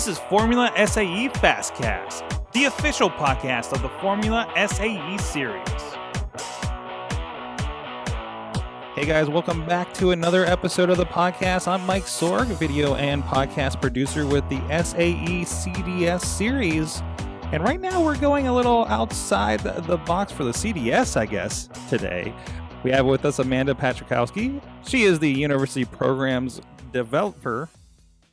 This is Formula SAE FastCast, the official podcast of the Formula SAE series. Hey guys, welcome back to another episode of the podcast. I'm Mike Sorg, video and podcast producer with the SAE CDS series. And right now we're going a little outside the box for the CDS, I guess, today. We have with us Amanda Paciorkowski. She is the University Programs Developer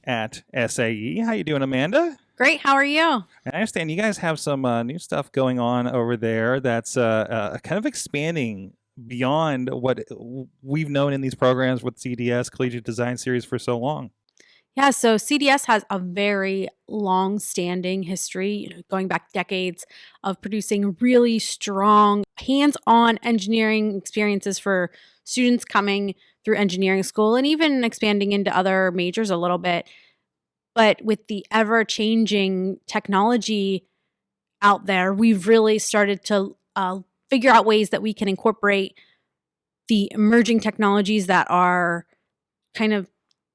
at SAE. How you doing, Amanda? Great. How are you? I understand you guys have some new stuff going on over there that's kind of expanding beyond what we've known in these programs with CDS, Collegiate Design Series, for so long. Yeah, so CDS has a very long-standing history, going back decades, of producing really strong hands-on engineering experiences for students coming through engineering school and even expanding into other majors a little bit. But with the ever-changing technology out there, we've really started to figure out ways that we can incorporate the emerging technologies that are kind of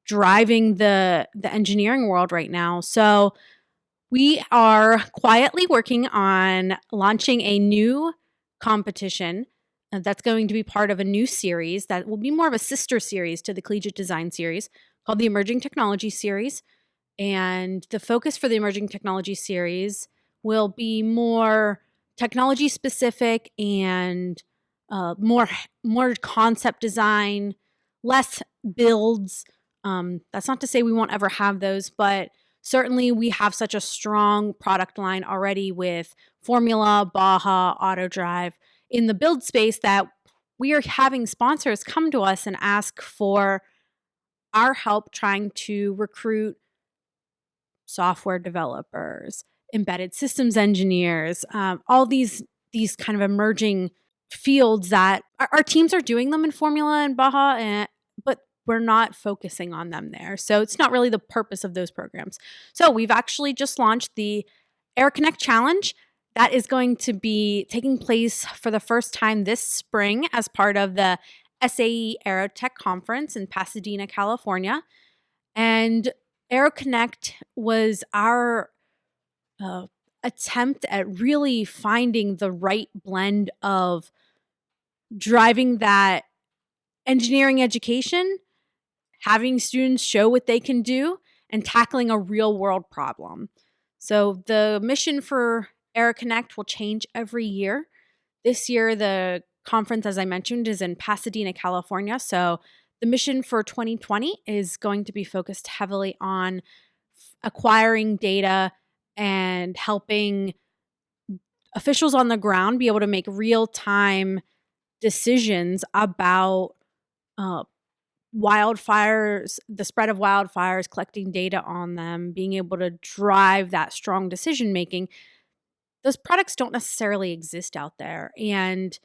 driving the engineering world right now. So we are quietly working on launching a new competition that's going to be part of a new series that will be more of a sister series to the Collegiate Design Series called the Emerging Technology Series. And the focus for the Emerging Technology Series will be more technology specific and more concept design, less builds. That's not to say we won't ever have those, but certainly we have such a strong product line already with Formula, Baja, AutoDrive in the build space that we are having sponsors come to us and ask for our help trying to recruit software developers, embedded systems engineers, all these kind of emerging fields that our teams are doing them in Formula and Baja, but we're not focusing on them there. So it's not really the purpose of those programs. So we've actually just launched the AeroConnect Challenge that is going to be taking place for the first time this spring as part of the SAE AeroTech Conference in Pasadena, California. And AeroConnect was our attempt at really finding the right blend of driving that engineering education, having students show what they can do, and tackling a real world problem. So the mission for AeroConnect will change every year. This year, the conference, as I mentioned, is in Pasadena, California. So the mission for 2020 is going to be focused heavily on acquiring data and helping officials on the ground be able to make real-time decisions about wildfires, the spread of wildfires, collecting data on them, being able to drive that strong decision making. Those products don't necessarily exist out there. And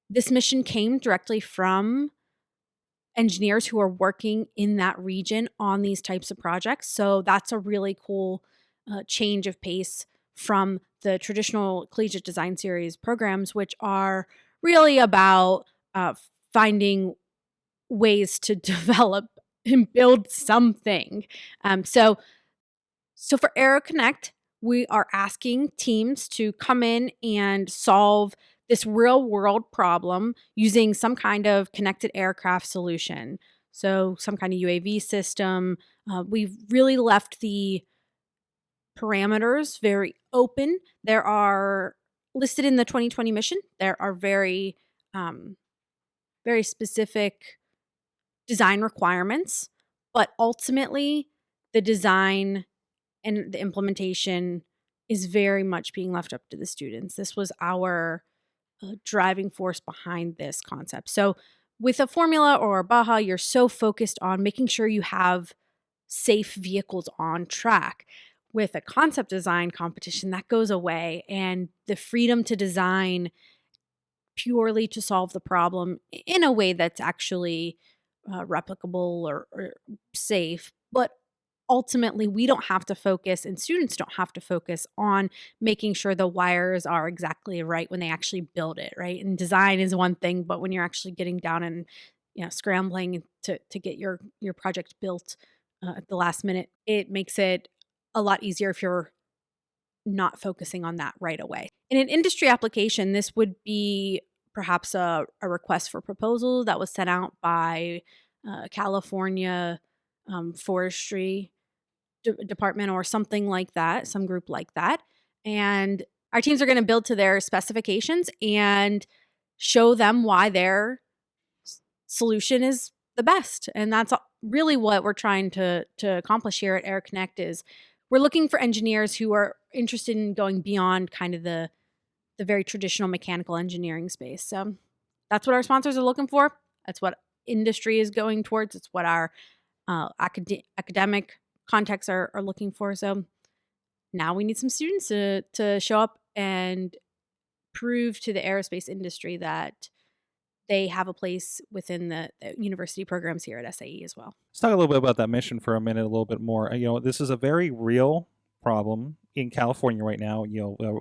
this mission came directly from engineers who are working in that region on these types of projects. So that's a really cool change of pace from the traditional Collegiate Design Series programs, which are really about finding ways to develop and build something. So for AeroConnect, we are asking teams to come in and solve this real world problem using some kind of connected aircraft solution. So some kind of UAV system. We've really left the parameters very open. There are listed in the 2020 mission. There are very specific design requirements, but ultimately the design and the implementation is very much being left up to the students. This was our driving force behind this concept. So with a Formula or a Baja, you're so focused on making sure you have safe vehicles on track. With a concept design competition, that goes away, and the freedom to design purely to solve the problem in a way that's actually replicable or safe, but ultimately we don't have to focus, and students don't have to focus on making sure the wires are exactly right when they actually build it, right? And design is one thing, but when you're actually getting down and scrambling to get your project built, at the last minute, it makes it a lot easier if you're not focusing on that right away. In an industry application, this would be perhaps a request for proposal that was sent out by California Forestry Department or something like that, some group like that. And our teams are going to build to their specifications and show them why their solution is the best. And that's really what we're trying to accomplish here at AeroConnect is we're looking for engineers who are interested in going beyond kind of the very traditional mechanical engineering space. So that's what our sponsors are looking for. That's what industry is going towards. It's what our academic contexts are looking for. So now we need some students to show up and prove to the aerospace industry that they have a place within the university programs here at SAE as well. Let's talk a little bit about that mission for a minute, a little bit more. This is a very real problem in California right now.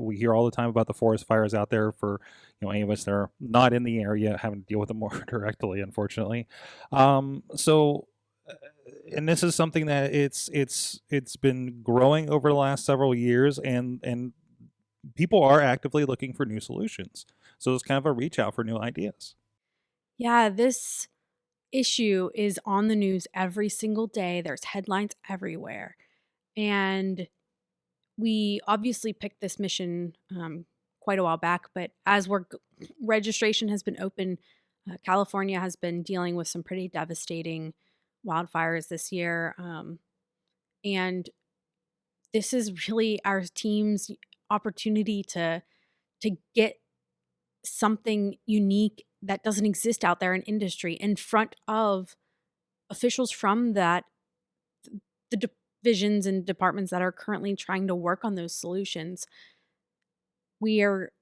We hear all the time about the forest fires out there for, any of us that are not in the area having to deal with them more directly, unfortunately. And this is something that it's been growing over the last several years, and people are actively looking for new solutions. So it's kind of a reach out for new ideas. Yeah, this issue is on the news every single day. There's headlines everywhere. And we obviously picked this mission quite a while back, but as registration has been open, California has been dealing with some pretty devastating wildfires this year. And this is really our team's opportunity to get something unique that doesn't exist out there in industry in front of officials from the divisions and departments that are currently trying to work on those solutions. We are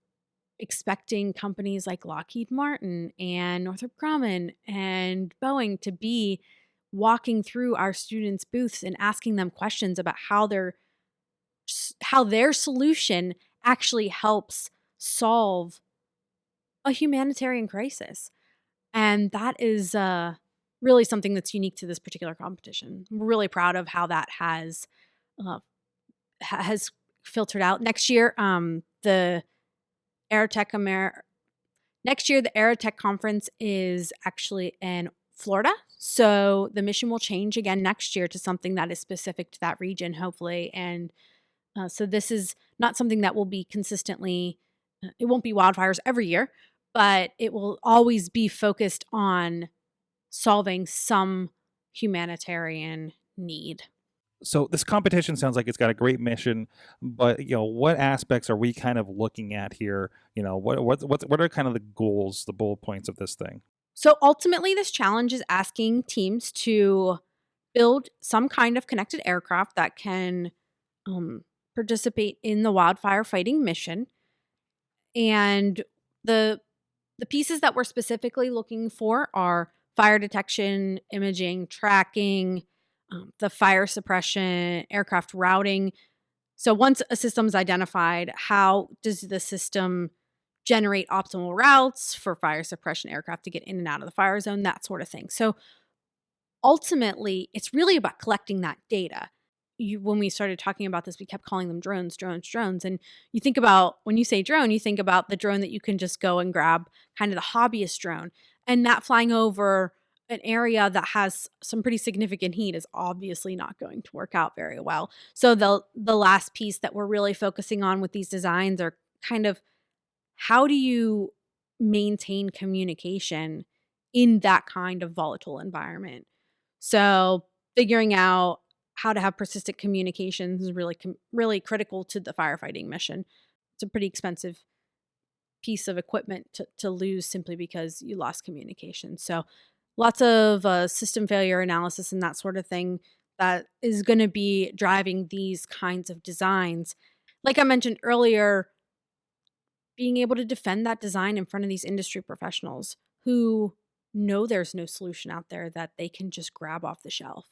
expecting companies like Lockheed Martin and Northrop Grumman and Boeing to be walking through our students' booths and asking them questions about how their solution actually helps solve a humanitarian crisis. And that is really something that's unique to this particular competition. We're really proud of how that has filtered out. Next year, the Aerotech Conference is actually in Florida. So the mission will change again next year to something that is specific to that region, hopefully. And so this is not something that will be consistently, it won't be wildfires every year, but it will always be focused on solving some humanitarian need. So this competition sounds like it's got a great mission, but what aspects are we kind of looking at here? What are kind of the goals, the bullet points of this thing? So ultimately, this challenge is asking teams to build some kind of connected aircraft that can participate in the wildfire fighting mission. And the pieces that we're specifically looking for are fire detection, imaging, tracking, the fire suppression, aircraft routing. So once a system is identified, how does the system generate optimal routes for fire suppression aircraft to get in and out of the fire zone, that sort of thing. So ultimately, it's really about collecting that data. When we started talking about this, we kept calling them drones. And you think about, when you say drone, you think about the drone that you can just go and grab, kind of the hobbyist drone. And that flying over an area that has some pretty significant heat is obviously not going to work out very well. So the last piece that we're really focusing on with these designs are kind of, how do you maintain communication in that kind of volatile environment? So figuring out how to have persistent communications is really critical to the firefighting mission. It's a pretty expensive piece of equipment to lose simply because you lost communication. So lots of system failure analysis and that sort of thing that is going to be driving these kinds of designs. Like I mentioned earlier, being able to defend that design in front of these industry professionals who know there's no solution out there that they can just grab off the shelf.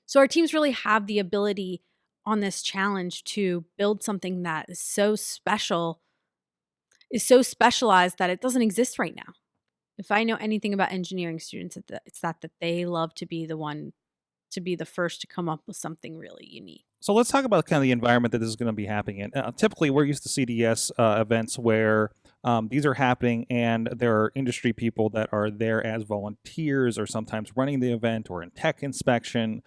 So our teams really have the ability on this challenge to build something that is so special, is so specialized that it doesn't exist right now. If I know anything about engineering students, it's that they love to be the one to be the first to come up with something really unique. So let's talk about kind of the environment that this is going to be happening in. Typically, we're used to CDS events where these are happening and there are industry people that are there as volunteers or sometimes running the event or in tech inspection.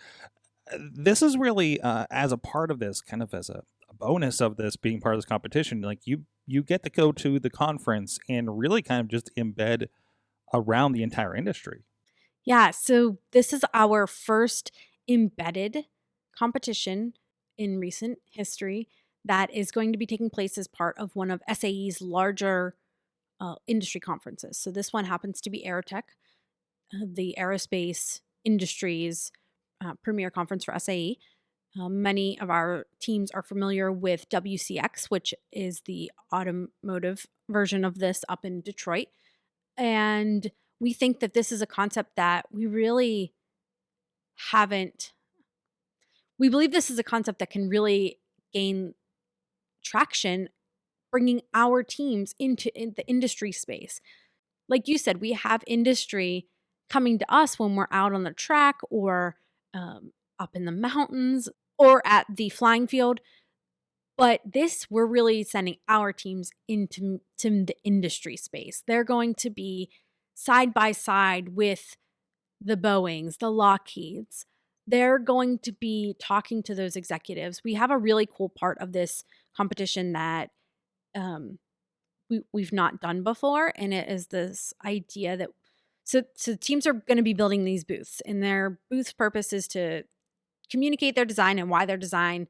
This is really as a part of this, kind of as a bonus of this being part of this competition, like you get to go to the conference and really kind of just embed around the entire industry. Yeah, so this is our first embedded competition in recent history that is going to be taking place as part of one of SAE's larger industry conferences. So this one happens to be Aerotech, the aerospace industry's premier conference for SAE. Many of our teams are familiar with WCX, which is the automotive version of this up in Detroit. And we think that this is a concept that we really haven't. We believe this is a concept that can really gain traction, bringing our teams into the industry space. Like you said, we have industry coming to us when we're out on the track or up in the mountains or at the flying field. But this, we're really sending our teams into the industry space. They're going to be side by side with the Boeings, the Lockheeds. They're going to be talking to those executives. We have a really cool part of this competition that we've not done before, and it is this idea that so teams are going to be building these booths, and their booth purpose is to communicate their design and why their design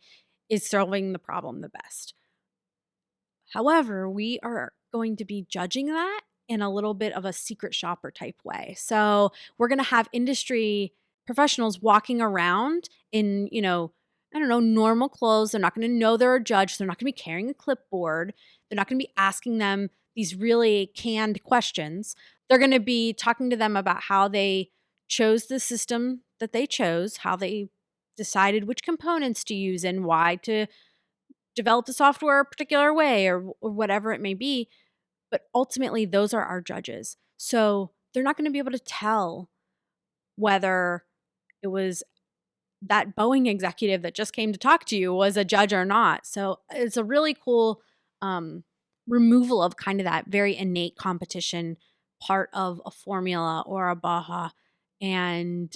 is solving the problem the best. However, we are going to be judging that in a little bit of a secret shopper type way. So we're going to have industry professionals walking around in, I don't know, normal clothes. They're not going to know they're a judge. They're not going to be carrying a clipboard. They're not going to be asking them these really canned questions. They're going to be talking to them about how they chose the system that they chose, how they decided which components to use and why to develop the software a particular way or whatever it may be. But ultimately, those are our judges. So they're not going to be able to tell whether it was that Boeing executive that just came to talk to you was a judge or not. So it's a really cool removal of kind of that very innate competition part of a formula or a Baja, and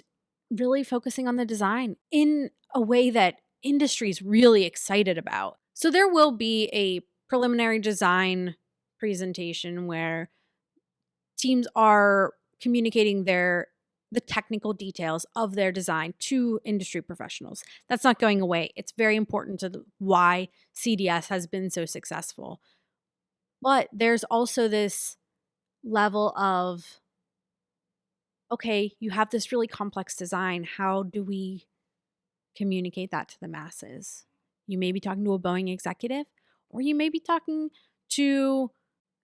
really focusing on the design in a way that industry's really excited about. So there will be a preliminary design presentation where teams are communicating the technical details of their design to industry professionals. That's not going away. It's very important to why CDS has been so successful. But there's also this level of, okay, you have this really complex design. How do we communicate that to the masses? You may be talking to a Boeing executive, or you may be talking to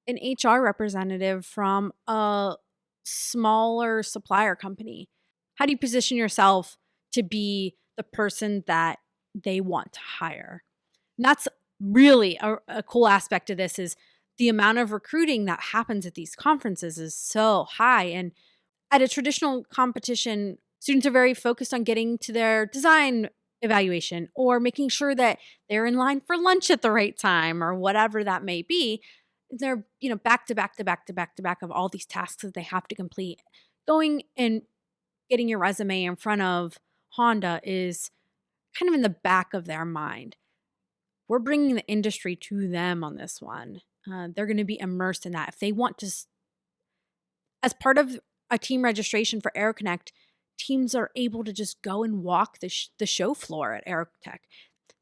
an HR representative from a smaller supplier company. How do you position yourself to be the person that they want to hire? And that's really a cool aspect of this, is the amount of recruiting that happens at these conferences is so high. And at a traditional competition, students are very focused on getting to their design evaluation or making sure that they're in line for lunch at the right time or whatever that may be. They're, back to back to back to back to back of all these tasks that they have to complete. Going and getting your resume in front of Honda is kind of in the back of their mind. We're bringing the industry to them on this one. They're going to be immersed in that. If they want to, as part of a team registration for AeroConnect, teams are able to just go and walk the show floor at AeroTech.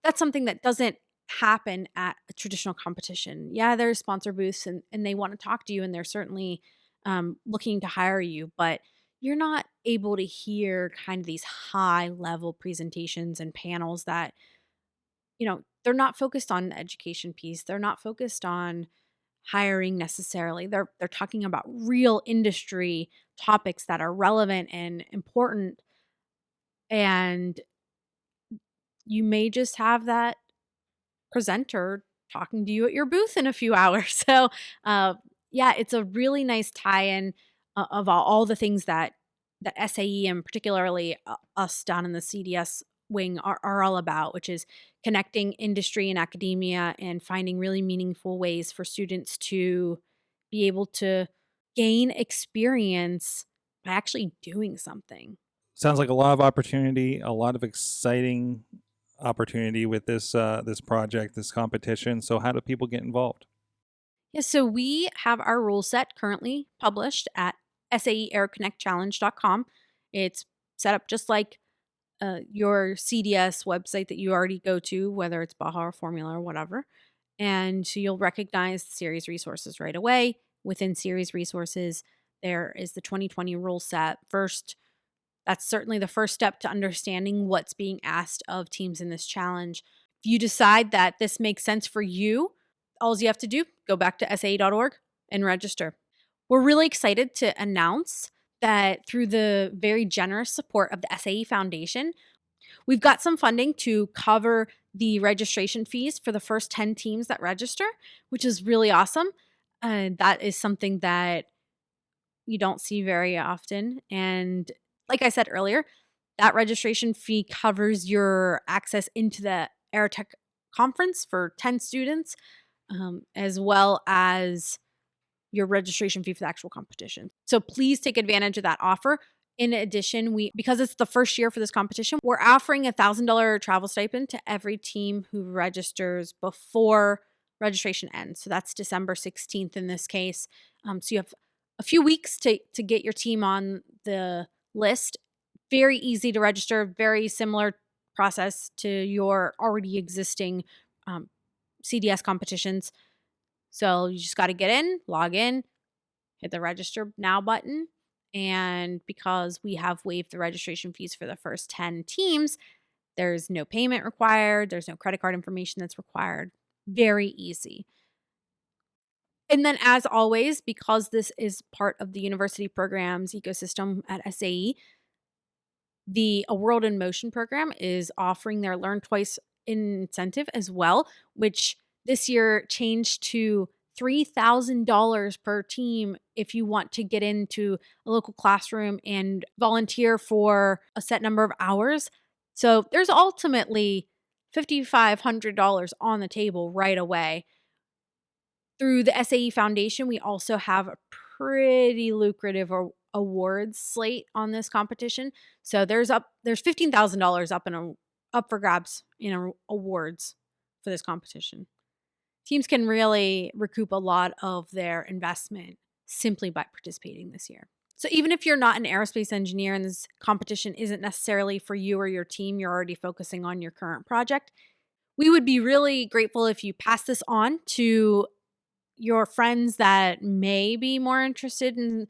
That's something that doesn't happen at a traditional competition. Yeah, there's sponsor booths and they want to talk to you, and they're certainly looking to hire you, but you're not able to hear kind of these high level presentations and panels that, they're not focused on the education piece. They're not focused on hiring necessarily. They're talking about real industry topics that are relevant and important. And you may just have that presenter talking to you at your booth in a few hours. So, yeah, it's a really nice tie-in of all the things that that SAE and particularly us down in the CDS wing are all about, which is connecting industry and academia and finding really meaningful ways for students to be able to gain experience by actually doing something. Sounds like a lot of opportunity, a lot of exciting opportunity with this this project, this competition. So how do people get involved? Yeah, so we have our rule set currently published at SAE AeroConnectChallenge.com. It's set up just like your CDS website that you already go to, whether it's Baja or Formula or whatever. And so you'll recognize the series resources right away. Within series resources, there is the 2020 rule set. First, that's certainly the first step to understanding what's being asked of teams in this challenge. If you decide that this makes sense for you, all you have to do, go back to SAE.org and register. We're really excited to announce that through the very generous support of the SAE Foundation, we've got some funding to cover the registration fees for the first 10 teams that register, which is really awesome. That is something that you don't see very often. And like I said earlier, that registration fee covers your access into the Aerotech conference for 10 students, as well as your registration fee for the actual competition. So please take advantage of that offer. In addition, because it's the first year for this competition, we're offering a $1,000 travel stipend to every team who registers before registration ends. So that's December 16th in this case. So you have a few weeks to get your team on the list. Very easy to register, very similar process to your already existing CDS competitions. So you just got to get in, log in, hit the register now button. And because we have waived the registration fees for the first 10 teams, there's no payment required. There's no credit card information that's required. Very easy. And then as always, because this is part of the university programs ecosystem at SAE, the A World in Motion program is offering their Learn Twice incentive as well, which this year changed to $3,000 per team if you want to get into a local classroom and volunteer for a set number of hours. So there's ultimately $5,500 on the table right away. Through the SAE Foundation, we also have a pretty lucrative awards slate on this competition. So there's $15,000 up for grabs in awards for this competition. Teams can really recoup a lot of their investment simply by participating this year. So even if you're not an aerospace engineer and this competition isn't necessarily for you or your team, you're already focusing on your current project, we would be really grateful if you pass this on to your friends that may be more interested in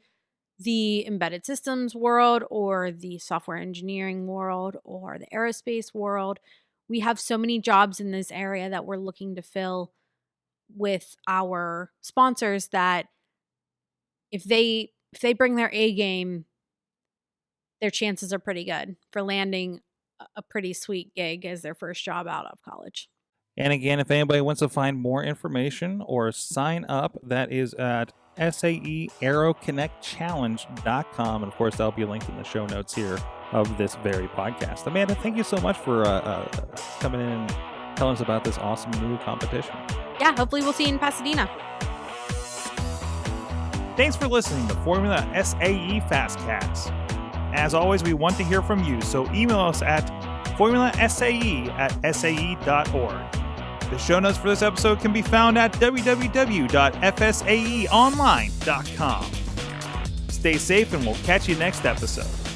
the embedded systems world or the software engineering world or the aerospace world. We have so many jobs in this area that we're looking to fill with our sponsors that if they bring their A game, their chances are pretty good for landing a pretty sweet gig as their first job out of college. And again, if anybody wants to find more information or sign up, that is at SAE AeroConnectChallenge.com. And of course, that'll be linked in the show notes here of this very podcast. Amanda, thank you so much for coming in and telling us about this awesome new competition. Yeah, hopefully we'll see you in Pasadena. Thanks for listening to Formula SAE FastCast. As always, we want to hear from you, so email us at formulasae@sae.org. The show notes for this episode can be found at www.fsaeonline.com. Stay safe, and we'll catch you next episode.